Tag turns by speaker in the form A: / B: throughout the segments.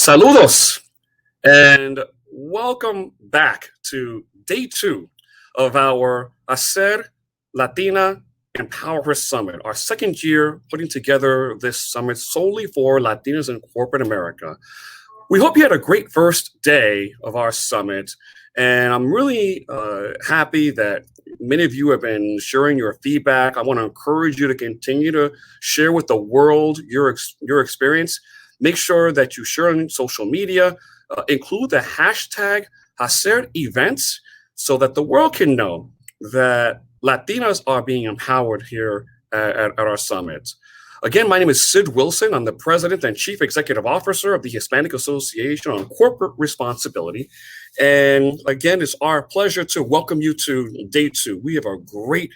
A: Saludos, and welcome back to day 2 of our HACR Latina Empow Summit, our second year putting together this summit solely for Latinas in corporate America. We hope you had a great first day of our summit, and I'm really happy that many of you have been sharing your feedback. I want to encourage you to continue to share with the world your experience. Make sure that you share on social media, include the hashtag HACR events so that the world can know that Latinas are being empowered here at our summit. Again, my name is Sid Wilson. I'm the President and Chief Executive Officer of the Hispanic Association on Corporate Responsibility. And again, it's our pleasure to welcome you to day 2. We have a great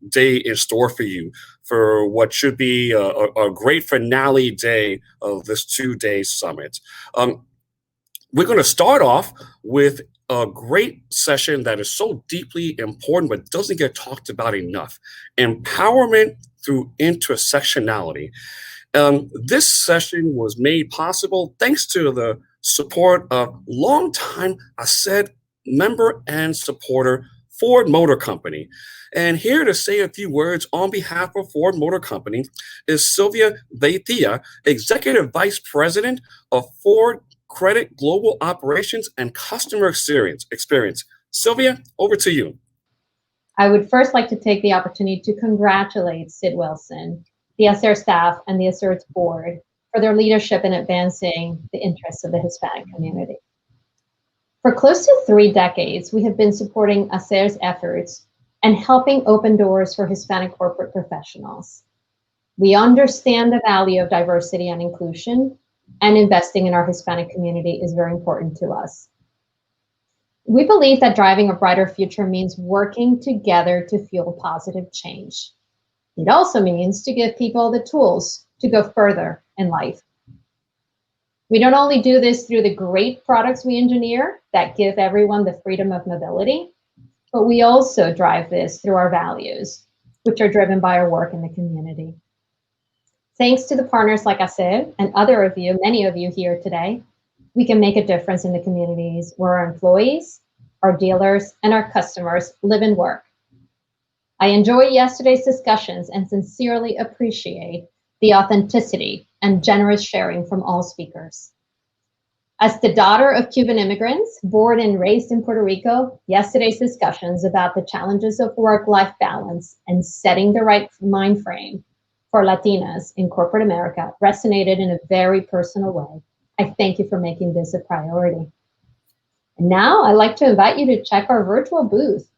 A: day in store for you for what should be a great finale day of this 2-day summit. We're going to start off with a great session that is so deeply important but doesn't get talked about enough: empowerment through intersectionality. This session was made possible thanks to the support of longtime HACR member and supporter Ford Motor Company. And here to say a few words on behalf of Ford Motor Company is Sylvia Perez-Cash, Executive Vice President of Ford Credit Global Operations and Customer Experience. Sylvia, over to you.
B: I would first like to take the opportunity to congratulate Sid Wilson, the HACR staff, and the HACR board for their leadership in advancing the interests of the Hispanic community. For close to 3 decades, we have been supporting HACR's efforts and helping open doors for Hispanic corporate professionals. We understand the value of diversity and inclusion, and investing in our Hispanic community is very important to us. We believe that driving a brighter future means working together to fuel positive change. It also means to give people the tools to go further in life. We don't only do this through the great products we engineer that give everyone the freedom of mobility, but we also drive this through our values, which are driven by our work in the community. Thanks to the partners like HACR and many of you here today, we can make a difference in the communities where our employees, our dealers, and our customers live and work. I enjoyed yesterday's discussions and sincerely appreciate the authenticity and generous sharing from all speakers. As the daughter of Cuban immigrants, born and raised in Puerto Rico, yesterday's discussions about the challenges of work-life balance and setting the right mind frame for Latinas in corporate America resonated in a very personal way. I thank you for making this a priority. And now I'd like to invite you to check our virtual booth,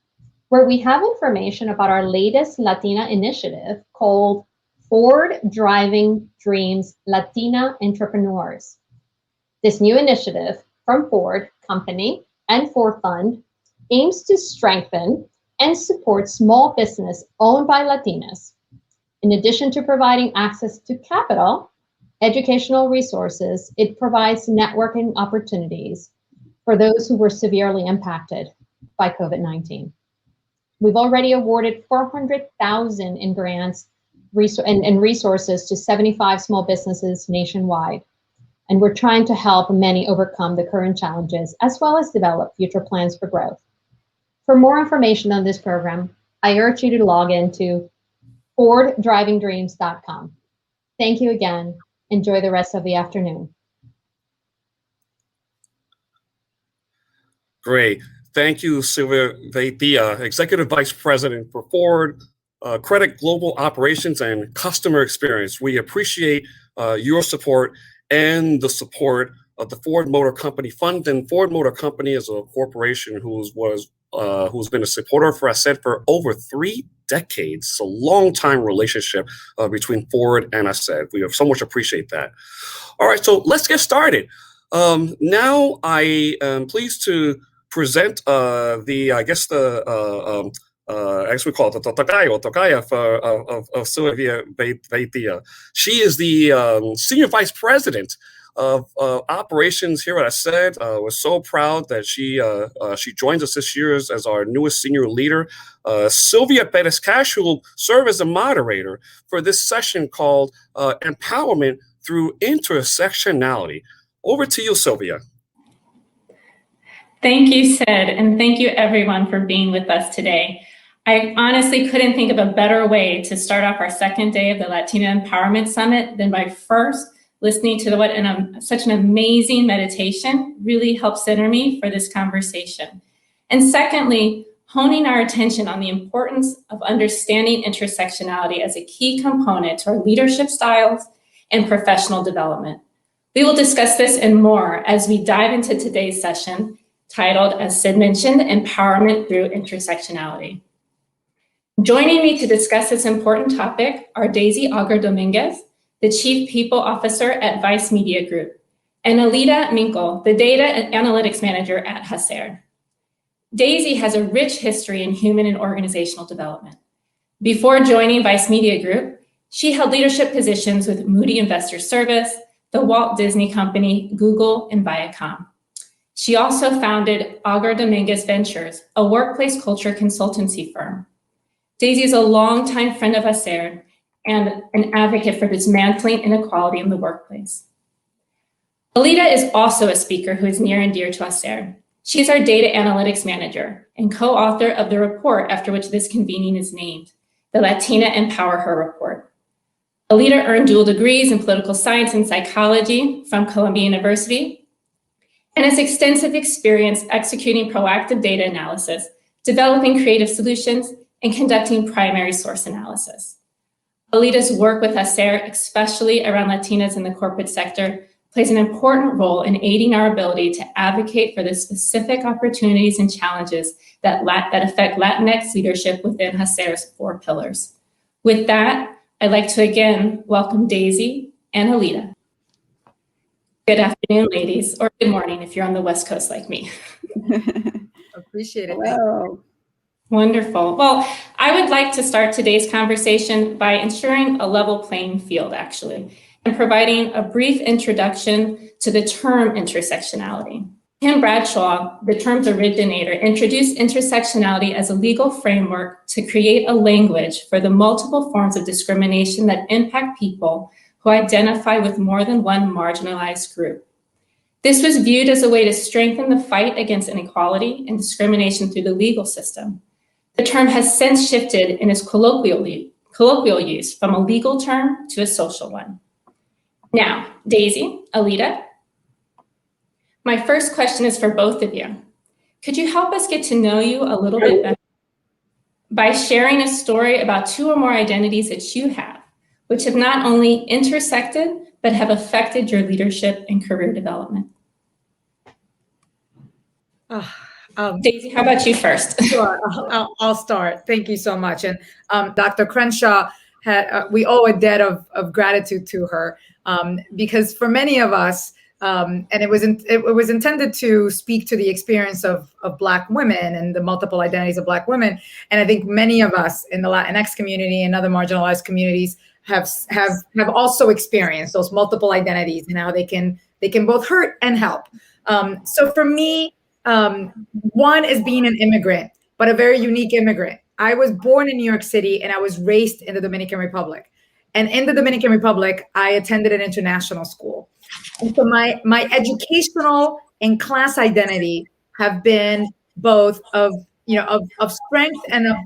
B: where we have information about our latest Latina initiative called Ford Driving Dreams Latina Entrepreneurs. This new initiative from Ford Company and Ford Fund aims to strengthen and support small business owned by Latinas. In addition to providing access to capital, educational resources, it provides networking opportunities for those who were severely impacted by COVID-19. We've already awarded $400,000 in grants and resources to 75 small businesses nationwide. And we're trying to help many overcome the current challenges, as well as develop future plans for growth. For more information on this program, I urge you to log into FordDrivingDreams.com. Thank you again. Enjoy the rest of the afternoon.
A: Great. Thank you, Sylvia Perez-Cash, Executive Vice President for Ford Credit Global Operations and Customer Experience. We appreciate your support and the support of the Ford Motor Company Fund. And Ford Motor Company is a corporation who's been a supporter for HACR for over 3 decades. It's a long-time relationship between Ford and HACR. We so much appreciate that. All right, so let's get started. Now I am pleased to present as we call it, the Tocaya of Sylvia Perez-Cash. She is the Senior Vice President of operations here at HACR. We're so proud that she joins us this year as our newest senior leader. Sylvia Perez-Cash, who will serve as a moderator for this session called Empowerment through intersectionality. Over to you, Sylvia.
C: Thank you, Sid, and thank you everyone for being with us today. I honestly couldn't think of a better way to start off our second day of the Latina Empowerment Summit than by first listening to such an amazing meditation really helped center me for this conversation. And secondly, honing our attention on the importance of understanding intersectionality as a key component to our leadership styles and professional development. We will discuss this and more as we dive into today's session, titled, as Sid mentioned, Empowerment Through Intersectionality. Joining me to discuss this important topic are Daisy Auger-Dominguez, the Chief People Officer at Vice Media Group, and Alida, Minkel, the Data and Analytics Manager at HACR. Daisy has a rich history in human and organizational development. Before joining Vice Media Group, she held leadership positions with Moody Investor Service, the Walt Disney Company, Google, and Viacom. She also founded Auger-Dominguez Ventures, a workplace culture consultancy firm. Daisy is a longtime friend of HACR and an advocate for dismantling inequality in the workplace. Alida is also a speaker who is near and dear to HACR. She is our data analytics manager and co-author of the report after which this convening is named, the Latina Empow Her report. Alida earned dual degrees in political science and psychology from Columbia University and has extensive experience executing proactive data analysis, developing creative solutions, and conducting primary source analysis. Alida's work with HACR, especially around Latinas in the corporate sector, plays an important role in aiding our ability to advocate for the specific opportunities and challenges that affect Latinx leadership within HACR's 4 pillars. With that, I'd like to again welcome Daisy and Alida. Good afternoon, ladies, or good morning if you're on the West Coast like me.
D: Appreciate it.
E: Hello.
C: Wonderful. Well, I would like to start today's conversation by ensuring a level playing field, actually, and providing a brief introduction to the term intersectionality. Tim Bradshaw, the term's originator, introduced intersectionality as a legal framework to create a language for the multiple forms of discrimination that impact people who identify with more than one marginalized group. This was viewed as a way to strengthen the fight against inequality and discrimination through the legal system. The term has since shifted in its colloquial use from a legal term to a social one. Now, Daisy, Alida, my first question is for both of you. Could you help us get to know you a little bit better by sharing a story about 2 or more identities that you have, which have not only intersected, but have affected your leadership and career development? Daisy, how about you first?
D: Sure, I'll start. Thank you so much. And Dr. Crenshaw, we owe a debt of gratitude to her because for many of us, and it was intended to speak to the experience of Black women and the multiple identities of Black women. And I think many of us in the Latinx community and other marginalized communities have also experienced those multiple identities and how they can both hurt and help. So for me, one is being an immigrant, but a very unique immigrant. I was born in New York City and I was raised in the Dominican Republic. And in the Dominican Republic, I attended an international school. And so my educational and class identity have been both of strength and of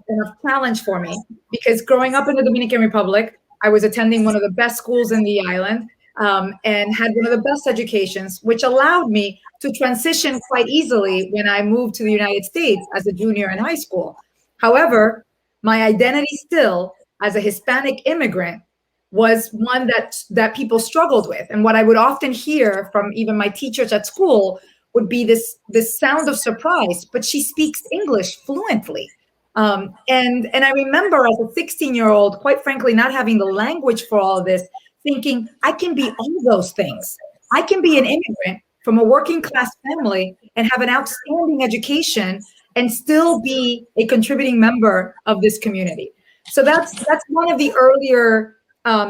D: challenge for me, because growing up in the Dominican Republic, I was attending one of the best schools in the island and had one of the best educations, which allowed me to transition quite easily when I moved to the United States as a junior in high school. However, my identity still as a Hispanic immigrant was one that people struggled with. And what I would often hear from even my teachers at school would be this sound of surprise, but she speaks English fluently. And I remember as a 16-year-old, quite frankly, not having the language for all of this, thinking I can be all those things. I can be an immigrant from a working class family and have an outstanding education and still be a contributing member of this community. So that's one of the earlier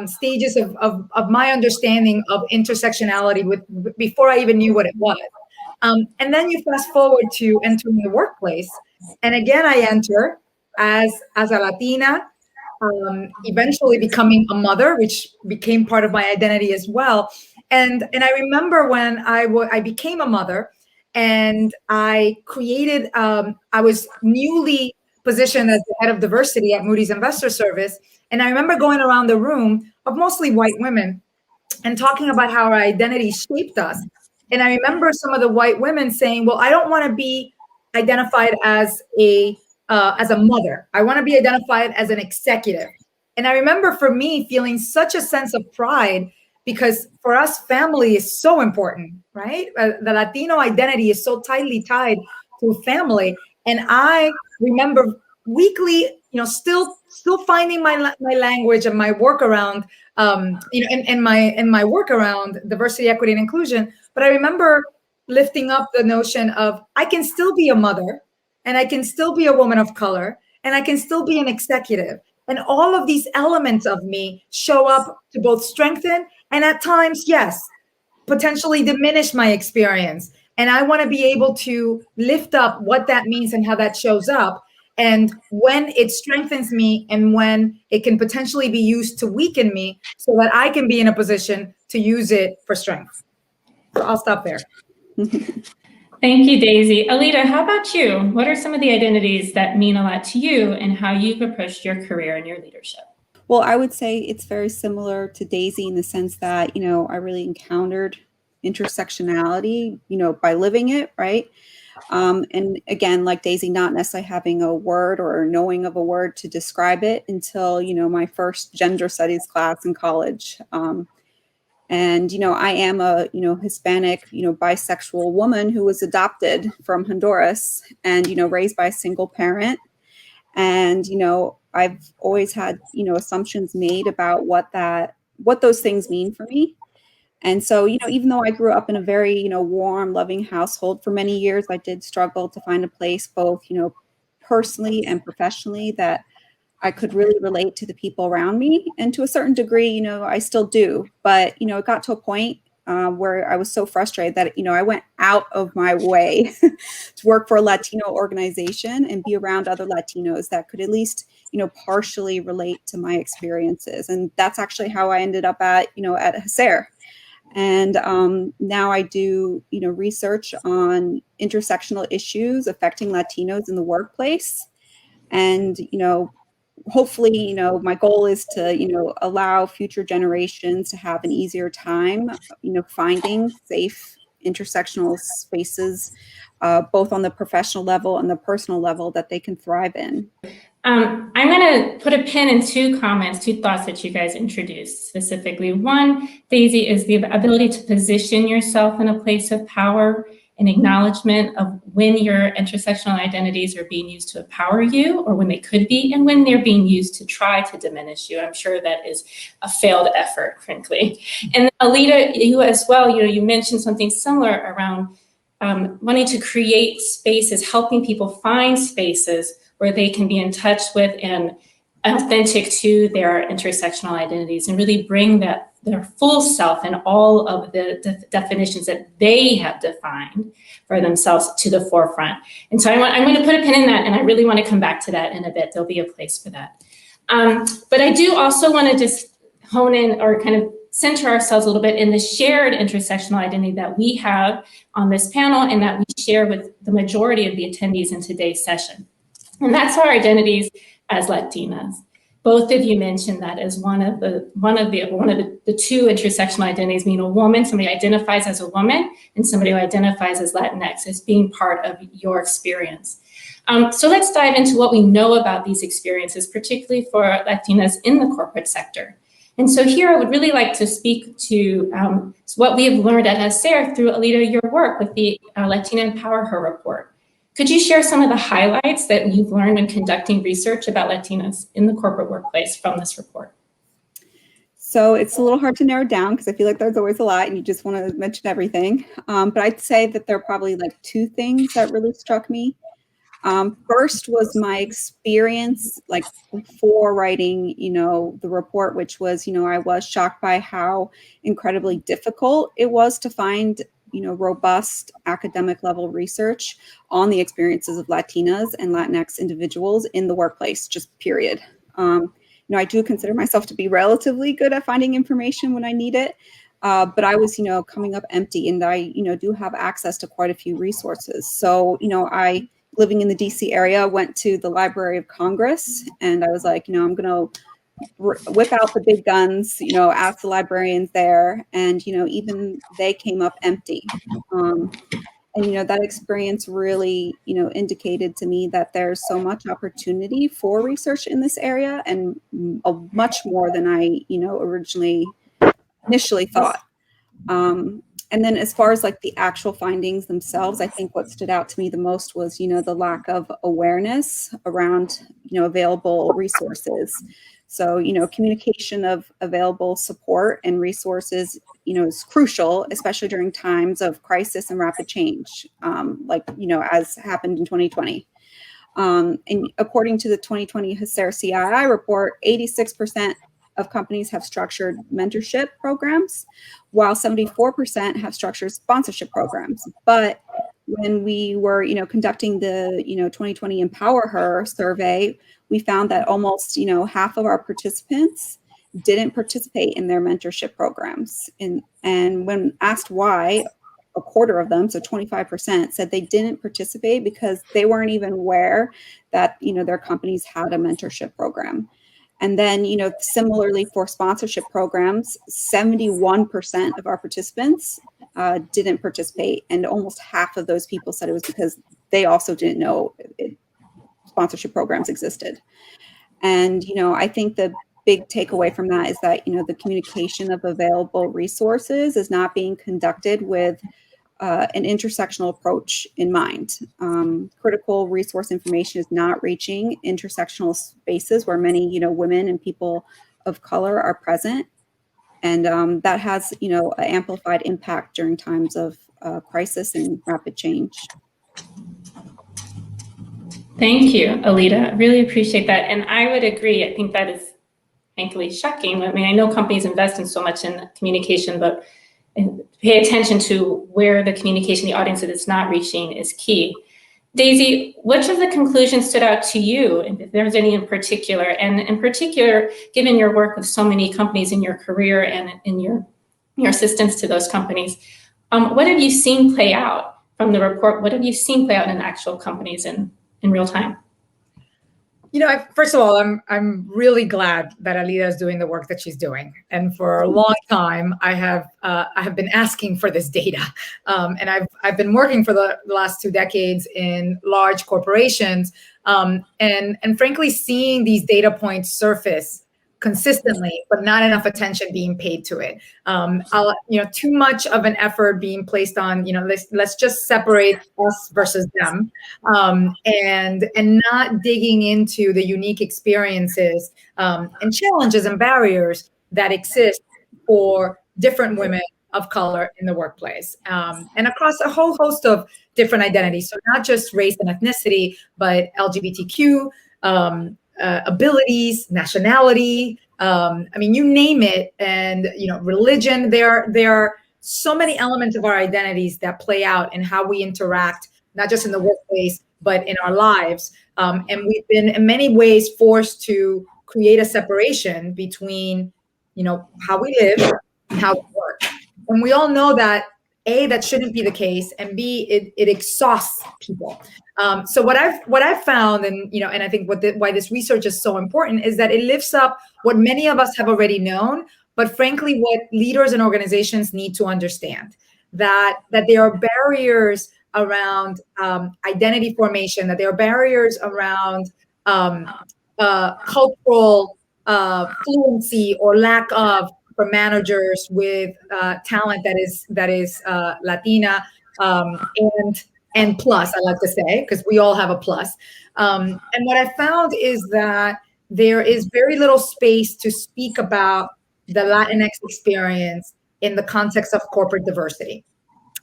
D: stages of my understanding of intersectionality before I even knew what it was. And then you fast forward to entering the workplace. And again, I enter as a Latina eventually becoming a mother, which became part of my identity as well. And I remember when I became a mother, and I created, I was newly positioned as the head of diversity at Moody's Investor Service. And I remember going around the room of mostly white women and talking about how our identity shaped us. And I remember some of the white women saying, well, I don't want to be identified as a mother. I want to be identified as an executive. And I remember for me feeling such a sense of pride, because for us, family is so important, right? The Latino identity is so tightly tied to family. And I remember weekly, still finding my language and my work around, in my work around diversity, equity, and inclusion. But I remember lifting up the notion of I can still be a mother, and I can still be a woman of color, and I can still be an executive. And all of these elements of me show up to both strengthen and at times, yes, potentially diminish my experience. And I want to be able to lift up what that means and how that shows up. And when it strengthens me and when it can potentially be used to weaken me, so that I can be in a position to use it for strength. So I'll stop there.
C: Thank you, Daisy. Alida, how about you? What are some of the identities that mean a lot to you and how you've approached your career and your leadership?
E: Well, I would say it's very similar to Daisy in the sense that, I really encountered intersectionality, by living it, right? And again, like Daisy, not necessarily having a word or knowing of a word to describe it until, my first gender studies class in college. And, I am a, Hispanic, bisexual woman who was adopted from Honduras and, raised by a single parent. And, I've always had, assumptions made about what those things mean for me. And so, even though I grew up in a very, warm, loving household for many years, I did struggle to find a place both, personally and professionally that I could really relate to the people around me. And to a certain degree, I still do. But, it got to a point where I was so frustrated that, I went out of my way to work for a Latino organization and be around other Latinos that could at least, partially relate to my experiences. And that's actually how I ended up at HACR. And now I do, research on intersectional issues affecting Latinos in the workplace. And, hopefully, my goal is to, allow future generations to have an easier time, finding safe intersectional spaces, both on the professional level and the personal level that they can thrive in.
C: I'm going to put a pin in two thoughts that you guys introduced specifically. One, Daisy, is the ability to position yourself in a place of power and acknowledgement of when your intersectional identities are being used to empower you, or when they could be, and when they're being used to try to diminish you. I'm sure that is a failed effort, frankly. And Alida, you as well, you mentioned something similar around wanting to create spaces, helping people find spaces where they can be in touch with and authentic to their intersectional identities and really bring their full self and all of the definitions that they have defined for themselves to the forefront. And so I'm going to put a pin in that, and I really want to come back to that in a bit. There'll be a place for that. But I do also want to just hone in or kind of center ourselves a little bit in the shared intersectional identity that we have on this panel and that we share with the majority of the attendees in today's session. And that's our identities as Latinas. Both of you mentioned that as one of the two intersectional identities, being a woman, somebody identifies as a woman, and somebody who identifies as Latinx, as being part of your experience. So let's dive into what we know about these experiences, particularly for Latinas in the corporate sector. And so here I would really like to speak to what we have learned at HACR through, Alida, your work with the Latina Empow her report. Could you share some of the highlights that you've learned when conducting research about Latinas in the corporate workplace from this report?
E: So it's a little hard to narrow down because I feel like there's always a lot and you just want to mention everything. But I'd say that there are probably like two things that really struck me. First was my experience like before writing, the report, which was, I was shocked by how incredibly difficult it was to find robust academic level research on the experiences of Latinas and Latinx individuals in the workplace, just period. I do consider myself to be relatively good at finding information when I need it. But I was, coming up empty, and I, do have access to quite a few resources. So, I, living in the DC area, went to the Library of Congress, and I was like, I'm going to whip out the big guns, ask the librarians there, and, even they came up empty. And, that experience really, indicated to me that there's so much opportunity for research in this area, and much more than I, initially thought. And then as far as like the actual findings themselves, I think what stood out to me the most was, the lack of awareness around, available resources. So, communication of available support and resources, is crucial, especially during times of crisis and rapid change, as happened in 2020. And according to the 2020 HACR CII report, 86% of companies have structured mentorship programs, while 74% have structured sponsorship programs. But when we were, conducting the, 2020 Empower Her survey, we found that almost, half of our participants didn't participate in their mentorship programs. And when asked why, a quarter of them, so 25%, said they didn't participate because they weren't even aware that, their companies had a mentorship program. And then, similarly for sponsorship programs, 71% of our participants didn't participate. And almost half of those people said it was because they also didn't know sponsorship programs existed. And, I think the big takeaway from that is that, the communication of available resources is not being conducted with an intersectional approach in mind. Critical resource information is not reaching intersectional spaces where many, women and people of color are present. And that has, an amplified impact during times of crisis and rapid change.
C: Thank you, Alida. Really appreciate that. And I would agree. I think that is frankly shocking. I mean, I know companies invest in so much in communication, but pay attention to where the communication, the audience that it's not reaching is key. Daisy, which of the conclusions stood out to you, if there's any in particular? And in particular, given your work with so many companies in your career and in your assistance to those companies, what have you seen play out from the report? What have you seen play out in actual companies in real time?
D: First of all, I'm really glad that Alida is doing the work that she's doing. And for a long time, I have been asking for this data, and I've been working for the last 2 decades in large corporations, and frankly, seeing these data points surface consistently, but not enough attention being paid to it. Too much of an effort being placed on, let's just separate us versus them, and not digging into the unique experiences and challenges and barriers that exist for different women of color in the workplace, and across a whole host of different identities. So not just race and ethnicity, but LGBTQ, abilities, nationality, you name it, and religion. There are so many elements of our identities that play out in how we interact, not just in the workplace, but in our lives. And we've been in many ways forced to create a separation between, how we live and how we work. And we all know that A, that shouldn't be the case, and B, it exhausts people. So what I've found, and and I think why this research is so important, is that it lifts up what many of us have already known, but frankly, what leaders and organizations need to understand, that there are barriers around identity formation, that there are barriers around cultural fluency or lack of, for managers with talent that is Latina and plus, I like to say, because we all have a plus. And what I found is that there is very little space to speak about the Latinx experience in the context of corporate diversity.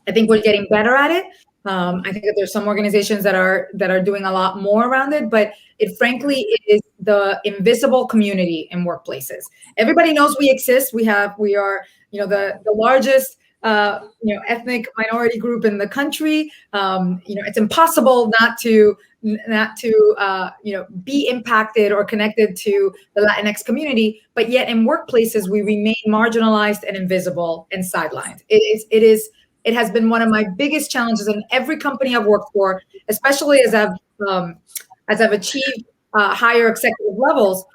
D: I think we're getting better at it. I think that there's some organizations that are doing a lot more around it, but it frankly is the invisible community in workplaces. Everybody knows we exist. We are the largest ethnic minority group in the country. It's impossible not to be impacted or connected to the Latinx community, but yet in workplaces we remain marginalized and invisible and sidelined. It has been one of my biggest challenges in every company I've worked for, especially as I've achieved higher executive levels.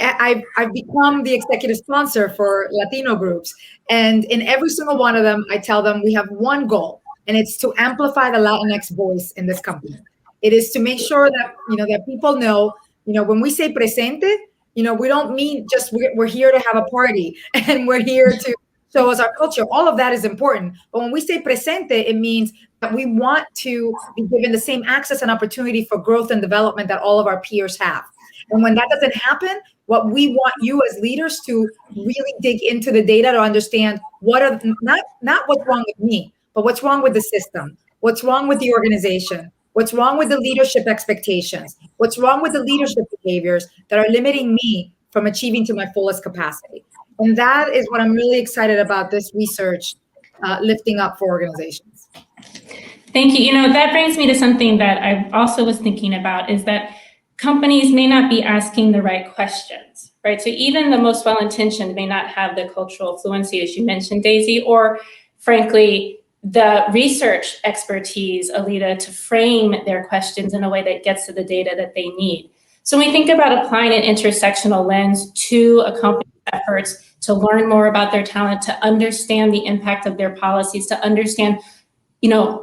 D: I've become the executive sponsor for Latino groups. And in every single one of them, I tell them we have one goal, and it's to amplify the Latinx voice in this company. It is to make sure that, that people know, when we say presente, we don't mean just we're here to have a party and we're here to show us our culture. All of that is important. But when we say presente, it means that we want to be given the same access and opportunity for growth and development that all of our peers have. And when that doesn't happen, what we want you as leaders to really dig into the data to understand what are not what's wrong with me, but what's wrong with the system, what's wrong with the organization, what's wrong with the leadership expectations, what's wrong with the leadership behaviors that are limiting me from achieving to my fullest capacity. And that is what I'm really excited about this research lifting up for organizations.
C: Thank you. That brings me to something that I also was thinking about, is that companies may not be asking the right questions, right? So even the most well-intentioned may not have the cultural fluency, as you mentioned, Daisy, or frankly, the research expertise, Alida, to frame their questions in a way that gets to the data that they need. So when we think about applying an intersectional lens to a company's efforts to learn more about their talent, to understand the impact of their policies, to understand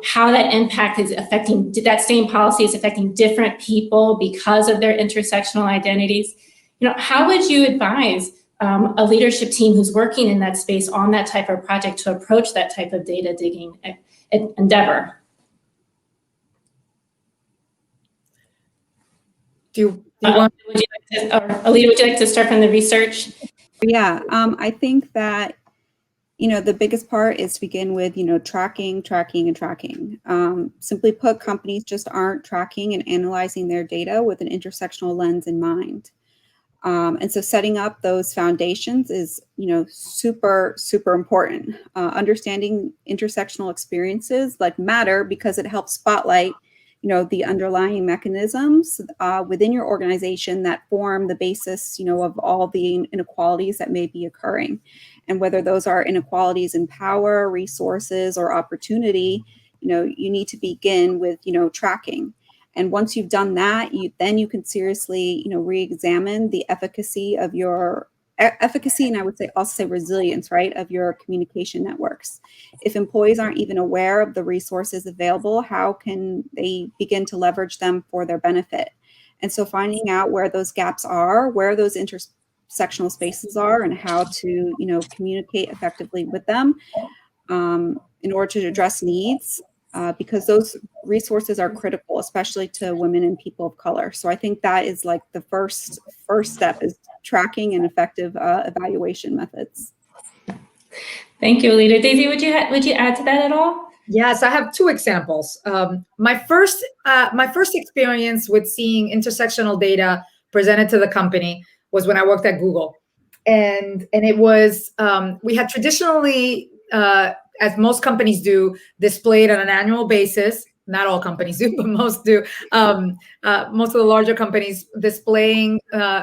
C: how that impact is affecting, that same policy is affecting different people because of their intersectional identities. How would you advise a leadership team who's working in that space on that type of project to approach that type of data digging endeavor?
D: Do you want?
C: Alida, would you like to start from the research?
E: Yeah, I think that the biggest part is to begin with, tracking. Simply put, companies just aren't tracking and analyzing their data with an intersectional lens in mind. And so setting up those foundations is, super, super important. Understanding intersectional experiences matter because it helps spotlight, the underlying mechanisms within your organization that form the basis, of all the inequalities that may be occurring. And whether those are inequalities in power, resources, or opportunity, you need to begin with, tracking. And once you've done that, you can seriously, re-examine the efficacy of your efficacy, and I would also say resilience, right, of your communication networks. If employees aren't even aware of the resources available, how can they begin to leverage them for their benefit? And so finding out where those gaps are, where those intersectional spaces are, and how to, communicate effectively with them in order to address needs, because those resources are critical, especially to women and people of color. So I think that is the first step, is tracking and effective evaluation methods.
C: Thank you, Alida. Daisy, would you add to that at all?
D: Yes, I have two examples. My first experience with seeing intersectional data presented to the company was when I worked at Google, and it was we had traditionally, as most companies do, displayed on an annual basis. Not all companies do, but most do. Most of the larger companies displaying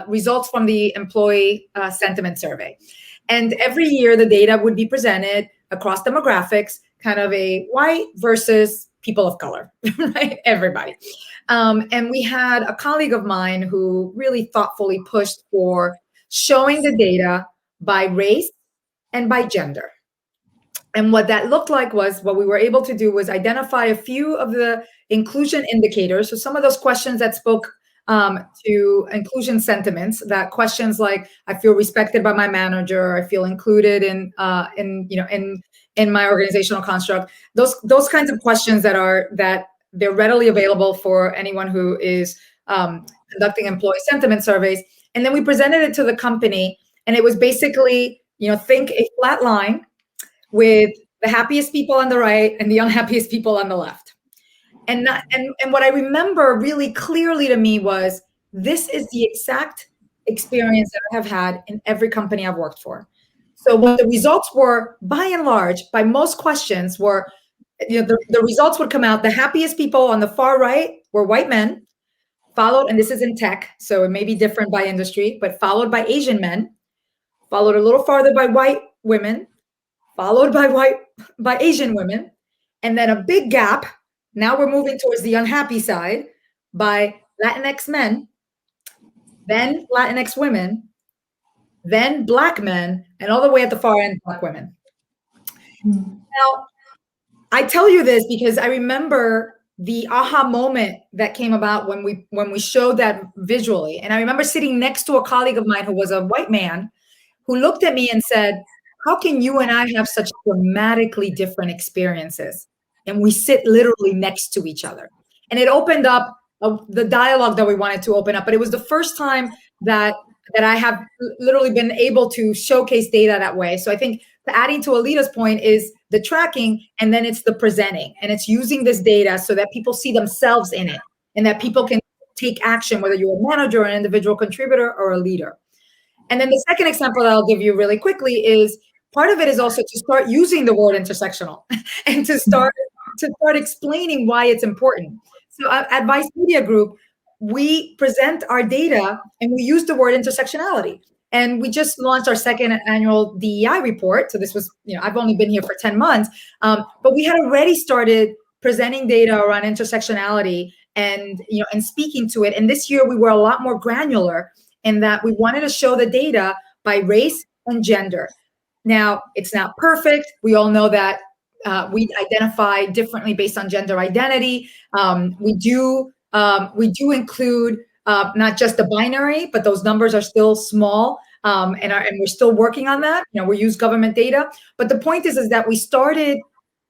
D: results from the employee sentiment survey. And every year the data would be presented across demographics, kind of a white versus people of color, right? Everybody. And we had a colleague of mine who really thoughtfully pushed for showing the data by race and by gender. And what that looked like was, what we were able to do was identify a few of the inclusion indicators. So some of those questions that spoke to inclusion sentiments, that questions like, I feel respected by my manager, I feel included in my organizational construct. Those kinds of questions that they're readily available for anyone who is conducting employee sentiment surveys. And then we presented it to the company, and it was basically, think a flat line with the happiest people on the right and the unhappiest people on the left. And what I remember really clearly to me was, this is the exact experience that I have had in every company I've worked for. So what the results were, by and large, by most questions were, the results would come out. The happiest people on the far right were white men, followed, and this is in tech, so it may be different by industry, but followed by Asian men, followed a little farther by white women, followed by Asian women, and then a big gap. Now we're moving towards the unhappy side by Latinx men, then Latinx women, then Black men, and all the way at the far end, Black women. Now, I tell you this because I remember the aha moment that came about when we showed that visually. And I remember sitting next to a colleague of mine who was a white man who looked at me and said, how can you and I have such dramatically different experiences? And we sit literally next to each other. And it opened up the dialogue that we wanted to open up. But it was the first time that I have literally been able to showcase data that way. So I think adding to Alida's point is the tracking, and then it's the presenting. And it's using this data so that people see themselves in it and that people can take action, whether you're a manager, an individual contributor, or a leader. And then the second example that I'll give you really quickly is part of it is also to start using the word intersectional and to start explaining why it's important. So at Vice Media Group, we present our data and we use the word intersectionality. And we just launched our second annual DEI report. So this was, I've only been here for 10 months, but we had already started presenting data around intersectionality and speaking to it. And this year we were a lot more granular in that we wanted to show the data by race and gender. Now, it's not perfect. We all know that we identify differently based on gender identity. We do include not just the binary, but those numbers are still small, and we're still working on that. We use government data, but the point is that we started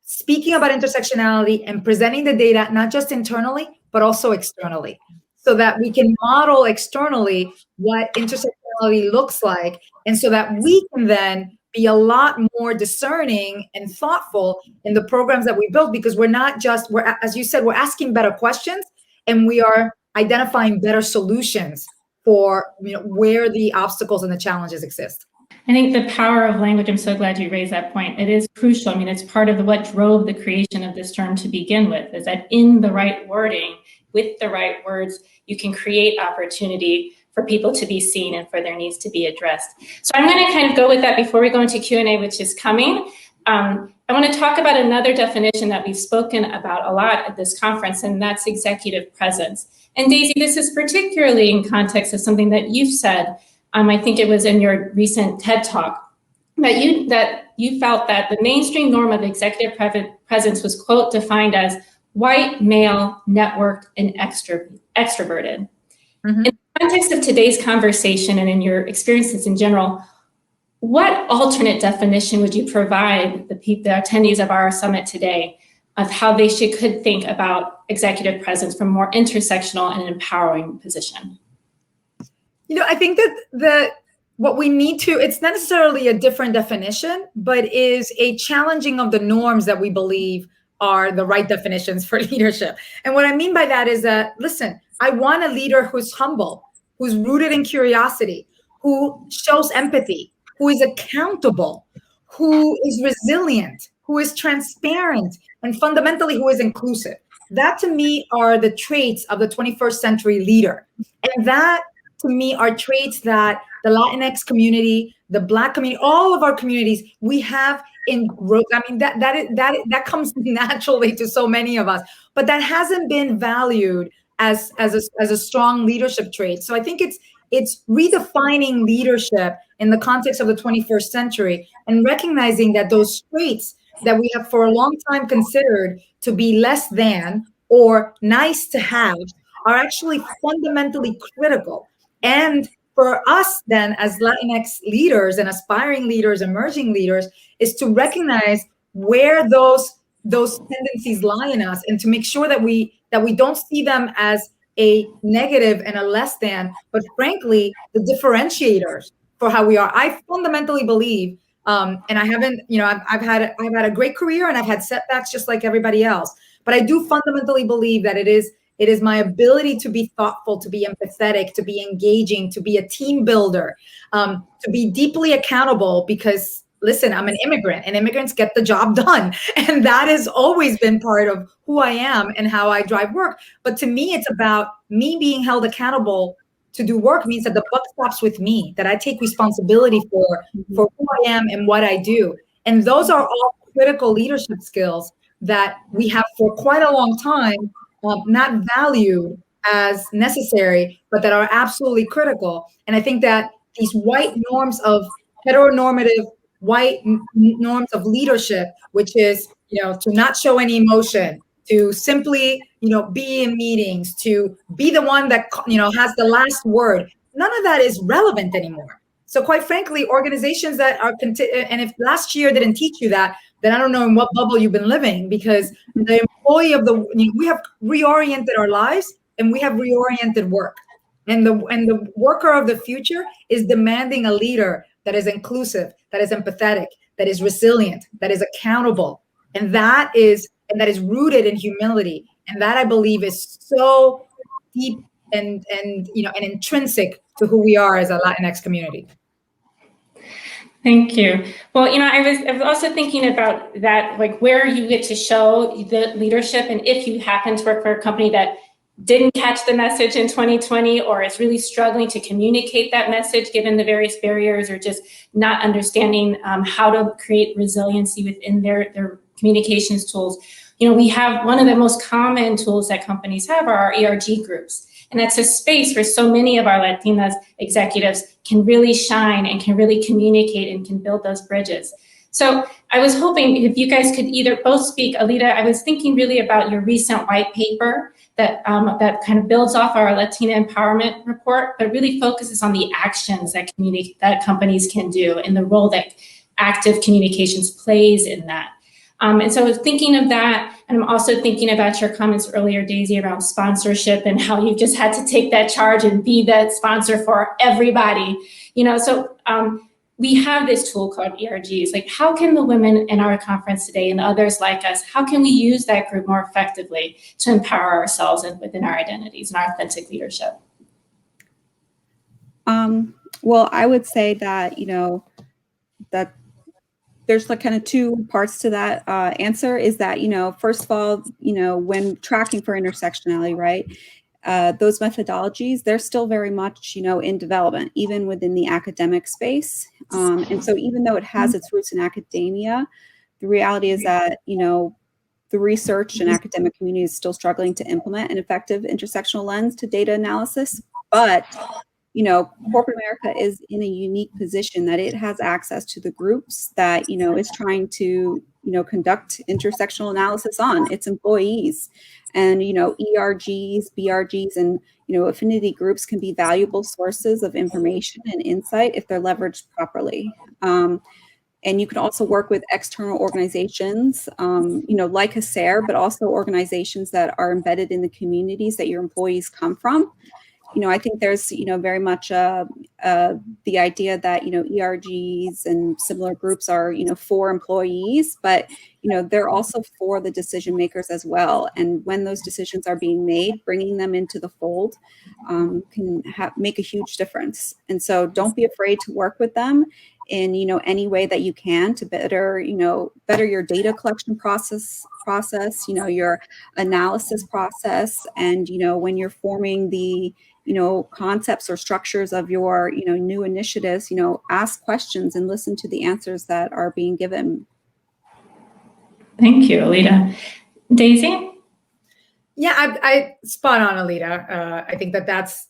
D: speaking about intersectionality and presenting the data not just internally, but also externally, so that we can model externally what intersectionality looks like, and so that we can then be a lot more discerning and thoughtful in the programs that we build, because we're, as you said, we're asking better questions and we are identifying better solutions for where the obstacles and the challenges exist.
C: I think the power of language, I'm so glad you raised that point. It is crucial. I mean, it's part of what drove the creation of this term to begin with, is that in the right wording, with the right words, you can create opportunity for people to be seen and for their needs to be addressed. So I'm going to kind of go with that before we go into Q&A, which is coming. I want to talk about another definition that we've spoken about a lot at this conference, and that's executive presence. And Daisy, this is particularly in context of something that you've said. I think it was in your recent TED Talk, that you felt that the mainstream norm of executive presence was, quote, defined as white, male, networked, and extroverted. Mm-hmm. In the context of today's conversation and in your experiences in general, what alternate definition would you provide the attendees of our summit today of how they could think about executive presence from a more intersectional and empowering position?
D: I think that what we need to, it's not necessarily a different definition, but is a challenging of the norms that we believe are the right definitions for leadership. And what I mean by that is that, listen, I want a leader who's humble, who's rooted in curiosity, who shows empathy, who is accountable, who is resilient, who is transparent, and fundamentally who is inclusive. That to me are the traits of the 21st century leader. And that to me are traits that the Latinx community, the Black community, all of our communities, we have in growth. I mean, that comes naturally to so many of us, but that hasn't been valued as a strong leadership trait. So I think it's redefining leadership in the context of the 21st century and recognizing that those traits that we have for a long time considered to be less than or nice to have are actually fundamentally critical. And for us then as Latinx leaders and aspiring leaders, emerging leaders, is to recognize where those tendencies lie in us and to make sure that we don't see them as a negative and a less than, but frankly, the differentiators for how we are. I fundamentally believe, and I haven't, I've had a great career and I've had setbacks just like everybody else, but I do fundamentally believe that it is It is my ability to be thoughtful, to be empathetic, to be engaging, to be a team builder, to be deeply accountable, because listen, I'm an immigrant and immigrants get the job done. And that has always been part of who I am and how I drive work. But to me, it's about me being held accountable to do work means that the buck stops with me, that I take responsibility for who I am and what I do. And those are all critical leadership skills that we have for quite a long time not valued as necessary, but that are absolutely critical. And I think that these white norms of heteronormative white norms of leadership, which is, to not show any emotion, to simply, be in meetings, to be the one that, has the last word. None of that is relevant anymore. So quite frankly, organizations that are, and if last year didn't teach you that, then I don't know in what bubble you've been living, because the employee of we have reoriented our lives and we have reoriented work. And the worker of the future is demanding a leader that is inclusive, that is empathetic, that is resilient, that is accountable. And that is rooted in humility. And that, I believe, is so deep and intrinsic to who we are as a Latinx community.
C: Thank you. Well, I was also thinking about that, like where you get to show the leadership, and if you happen to work for a company that didn't catch the message in 2020 or is really struggling to communicate that message given the various barriers, or just not understanding how to create resiliency within their communications tools. We have one of the most common tools that companies have are our ERG groups. And that's a space where so many of our Latinas executives can really shine and can really communicate and can build those bridges. So I was hoping if you guys could either both speak. Alida, I was thinking really about your recent white paper that kind of builds off our Latina Empowerment report, but really focuses on the actions that companies can do and the role that active communications plays in that. And so I was thinking of that, and I'm also thinking about your comments earlier, Daisy, around sponsorship and how you've just had to take that charge and be that sponsor for everybody. So we have this tool called ERGs. Like, how can the women in our conference today and others like us, how can we use that group more effectively to empower ourselves and within our identities and our authentic leadership?
E: Well, I would say that, that there's like kind of two parts to that answer, is that, first of all, when tracking for intersectionality, right, those methodologies, they're still very much, in development, even within the academic space. And so even though it has its roots in academia, the reality is that, the research and academic community is still struggling to implement an effective intersectional lens to data analysis. But corporate America is in a unique position that it has access to the groups that, is trying to, conduct intersectional analysis on its employees. And, ERGs, BRGs, and, affinity groups can be valuable sources of information and insight if they're leveraged properly. And you can also work with external organizations, like HACR, but also organizations that are embedded in the communities that your employees come from. I think there's, very much the idea that, ERGs and similar groups are, for employees, but, they're also for the decision makers as well. And when those decisions are being made, bringing them into the fold can make a huge difference. And so don't be afraid to work with them in, any way that you can to better your data collection process, your analysis process. And, when you're forming the, concepts or structures of your, new initiatives, ask questions and listen to the answers that are being given.
C: Thank you, Alida. Daisy?
D: Yeah, I spot on, Alida. I think that's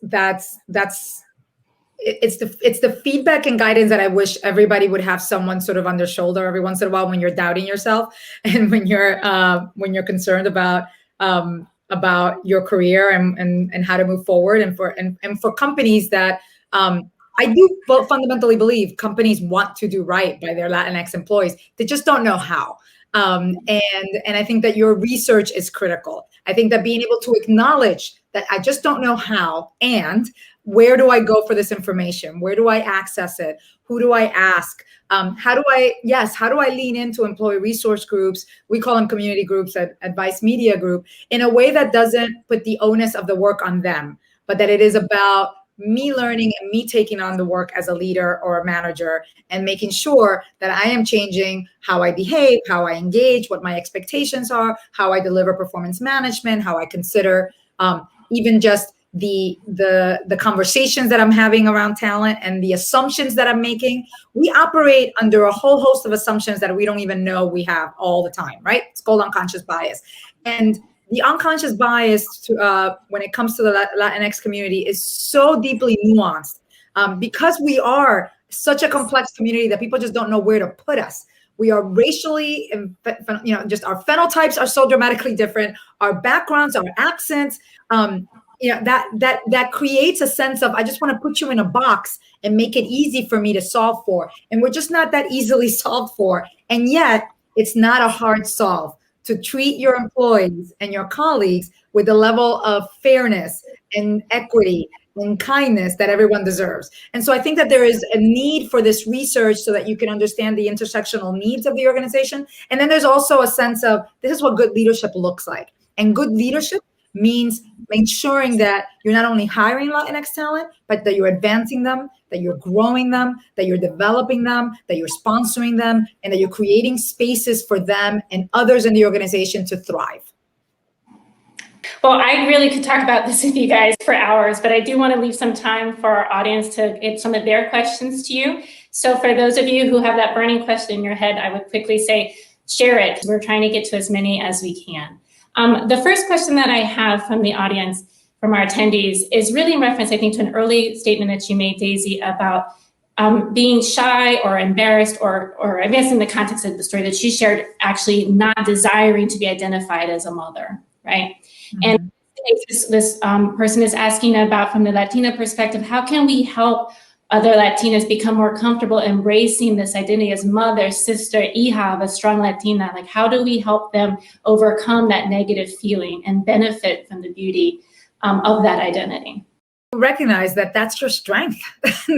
D: it's the feedback and guidance that I wish everybody would have someone sort of on their shoulder every once in a while when you're doubting yourself and when you're concerned about your career and how to move forward, and for companies that I do fundamentally believe companies want to do right by their Latinx employees. They just don't know how. And I think that your research is critical. I think that being able to acknowledge that I just don't know how, and where do I go for this information? Where do I access it? Who do I ask? How do I lean into employee resource groups? We call them community groups at Advice Media Group, in a way that doesn't put the onus of the work on them, but that it is about me learning and me taking on the work as a leader or a manager and making sure that I am changing how I behave, how I engage, what my expectations are, how I deliver performance management, how I consider even just the conversations that I'm having around talent and the assumptions that I'm making. We operate under a whole host of assumptions that we don't even know we have all the time, right? It's called unconscious bias. And the unconscious bias when it comes to the Latinx community is so deeply nuanced because we are such a complex community that people just don't know where to put us. We are racially, just our phenotypes are so dramatically different. Our backgrounds, our accents, that creates a sense of, I just want to put you in a box and make it easy for me to solve for. And we're just not that easily solved for. And yet it's not a hard solve to treat your employees and your colleagues with the level of fairness and equity and kindness that everyone deserves. And so I think that there is a need for this research so that you can understand the intersectional needs of the organization. And then there's also a sense of, this is what good leadership looks like. And good leadership means ensuring that you're not only hiring Latinx talent, but that you're advancing them, that you're growing them, that you're developing them, that you're sponsoring them, and that you're creating spaces for them and others in the organization to thrive.
C: Well, I really could talk about this with you guys for hours, but I do want to leave some time for our audience to get some of their questions to you. So for those of you who have that burning question in your head, I would quickly say, share it, because we're trying to get to as many as we can. The first question that I have from the audience, from our attendees, is really in reference, I think, to an early statement that you made, Daisy, about being shy or embarrassed, or I guess in the context of the story that she shared, actually not desiring to be identified as a mother, right? Mm-hmm. And this person is asking about, from the Latina perspective, how can we help other Latinas become more comfortable embracing this identity as mother, sister, hija of a strong Latina? Like, how do we help them overcome that negative feeling and benefit from the beauty of that identity?
D: Recognize that that's your strength.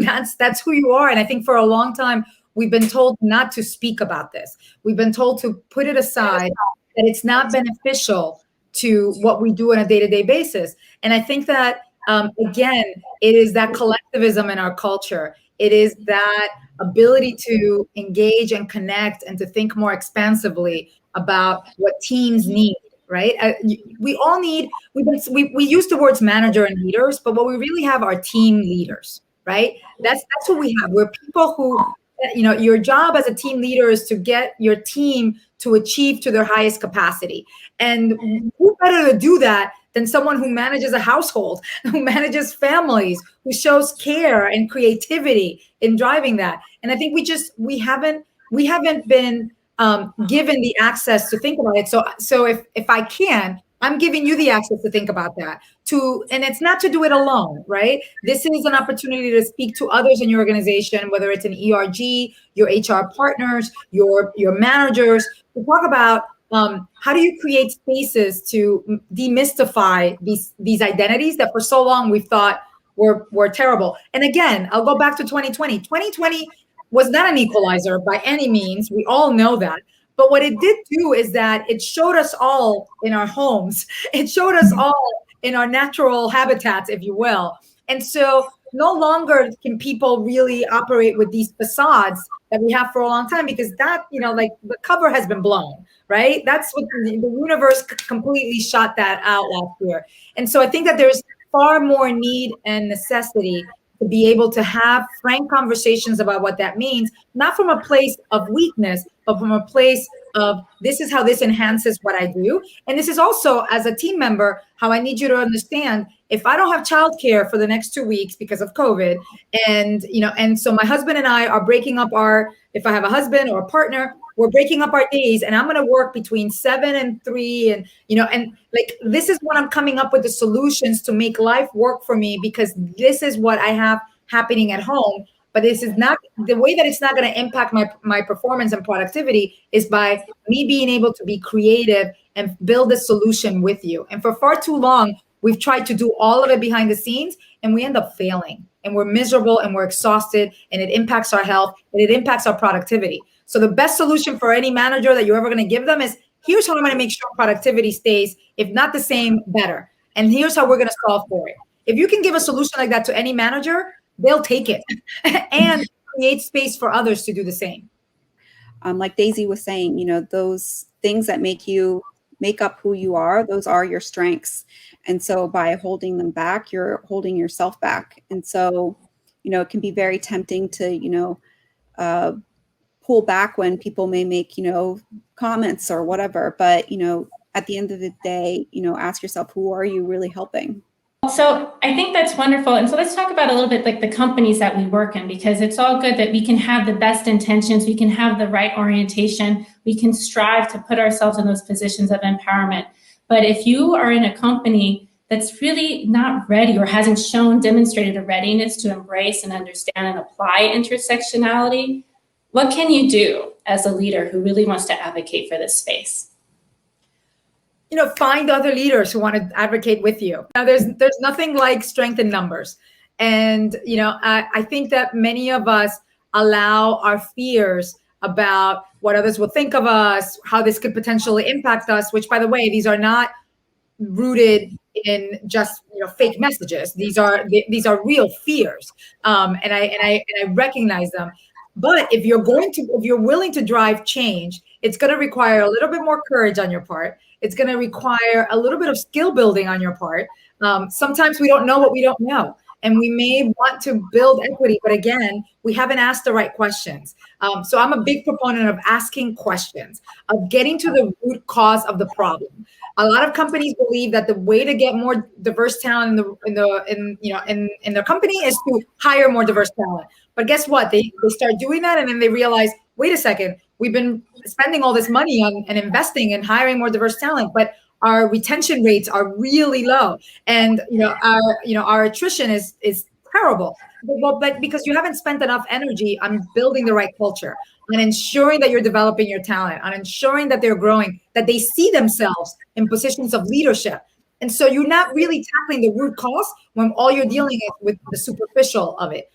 D: that's who you are. And I think for a long time, we've been told not to speak about this. We've been told to put it aside, that it's not beneficial to what we do on a day-to-day basis. And I think that, again, it is that collectivism in our culture. It is that ability to engage and connect and to think more expansively about what teams need, right? We all need, we use the words manager and leaders, but what we really have are team leaders, right? That's what we have. We're people who, your job as a team leader is to get your team to achieve to their highest capacity. And who better to do that than someone who manages a household, who manages families, who shows care and creativity in driving that. And I think we haven't been given the access to think about it. So if I can, I'm giving you the access to think about that. And it's not to do it alone, right? This is an opportunity to speak to others in your organization, whether it's an ERG, your HR partners, your managers, to talk about how do you create spaces to demystify these identities that for so long we've thought were terrible. And again, I'll go back to 2020. 2020 was not an equalizer by any means. We all know that. But what it did do is that it showed us all in our homes. It showed us all in our natural habitats, if you will. And so no longer can people really operate with these facades that we have for a long time, because that, like the cover has been blown, right? That's what the universe completely shot that out last year. And so I think that there's far more need and necessity to be able to have frank conversations about what that means, not from a place of weakness, but from a place of, this is how this enhances what I do. And this is also, as a team member, how I need you to understand, if I don't have childcare for the next 2 weeks because of COVID, and so my husband and I are breaking up if I have a husband or a partner, we're breaking up our days, and I'm going to work between 7 and 3. And this is when I'm coming up with the solutions to make life work for me, because this is what I have happening at home. But this is not the way that it's not going to impact my performance and productivity, is by me being able to be creative and build a solution with you. And for far too long, We've tried to do all of it behind the scenes, and we end up failing, and we're miserable, and we're exhausted, and it impacts our health, and it impacts our productivity. So the best solution for any manager that you're ever going to give them is, here's how I'm going to make sure productivity stays, if not the same, better. And here's how we're going to solve for it. If you can give a solution like that to any manager, they'll take it and create space for others to do the same.
E: Like Daisy was saying, those things that make up who you are, those are your strengths. And so by holding them back, you're holding yourself back. And so, it can be very tempting to, pull back when people may make, comments or whatever. But, at the end of the day, ask yourself, who are you really helping?
C: So I think that's wonderful. And so let's talk about a little bit like the companies that we work in, because it's all good that we can have the best intentions, we can have the right orientation, we can strive to put ourselves in those positions of empowerment. But if you are in a company that's really not ready or hasn't demonstrated a readiness to embrace and understand and apply intersectionality, what can you do as a leader who really wants to advocate for this space?
D: Find other leaders who want to advocate with you. Now, there's nothing like strength in numbers. And, I think that many of us allow our fears about what others will think of us, how this could potentially impact us, which, by the way, these are not rooted in just fake messages. These are real fears. And I recognize them. But if you're willing to drive change, it's going to require a little bit more courage on your part. It's going to require a little bit of skill building on your part. Sometimes we don't know what we don't know, and we may want to build equity, but again, we haven't asked the right questions. So I'm a big proponent of asking questions, of getting to the root cause of the problem. A lot of companies believe that the way to get more diverse talent in their company is to hire more diverse talent. But guess what? They start doing that, and then they realize, wait a second, we've been spending all this money on and investing and hiring more diverse talent, but our retention rates are really low, and our attrition is terrible. But because you haven't spent enough energy on building the right culture, on ensuring that you're developing your talent, on ensuring that they're growing, that they see themselves in positions of leadership. And so you're not really tackling the root cause when all you're dealing with the superficial of it.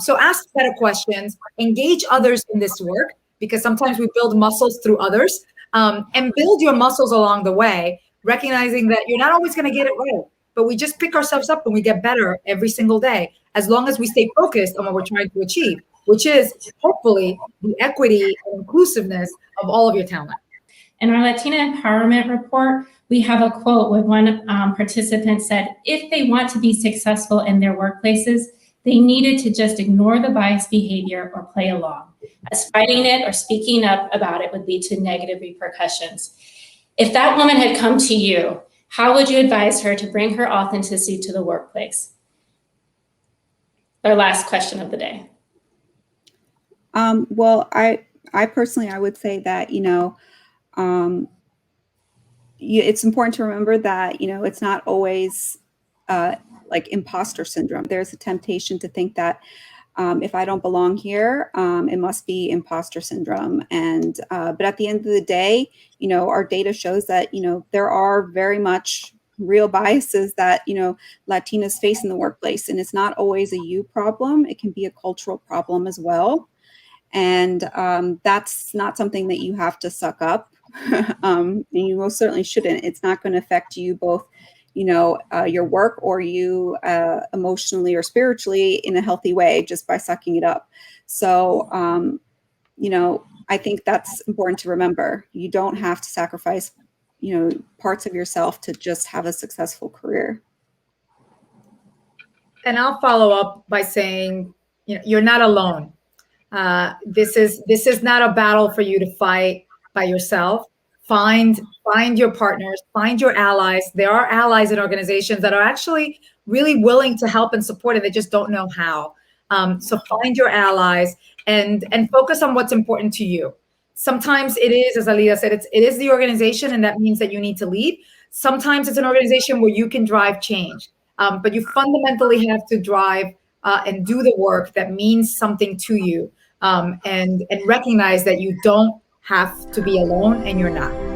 D: So ask better questions, engage others in this work, because sometimes we build muscles through others, and build your muscles along the way, recognizing that you're not always going to get it right, but we just pick ourselves up and we get better every single day, as long as we stay focused on what we're trying to achieve, which is hopefully the equity and inclusiveness of all of your talent.
C: In our Latina Empowerment report, we have a quote where one participant said, if they want to be successful in their workplaces, they needed to just ignore the biased behavior or play along, as fighting it or speaking up about it would lead to negative repercussions. If that woman had come to you, how would you advise her to bring her authenticity to the workplace? Our last question of the day.
E: Well, I personally, I would say that, it's important to remember that, it's not always like imposter syndrome. There's a temptation to think that if I don't belong here, it must be imposter syndrome. And but at the end of the day, our data shows that, there are very much real biases that, Latinas face in the workplace. And it's not always a you problem. It can be a cultural problem as well. And that's not something that you have to suck up. And you most certainly shouldn't. It's not going to affect you both, your work or you emotionally or spiritually in a healthy way just by sucking it up. So, I think that's important to remember. You don't have to sacrifice, parts of yourself to just have a successful career.
D: And I'll follow up by saying, you're not alone. This is not a battle for you to fight by yourself. Find your partners, find your allies. There are allies in organizations that are actually really willing to help and support, and they just don't know how. So find your allies and focus on what's important to you. Sometimes it is, as Alida said, it is the organization, and that means that you need to lead. Sometimes it's an organization where you can drive change, but you fundamentally have to drive and do the work that means something to you, and recognize that you don't have to be alone, and you're not.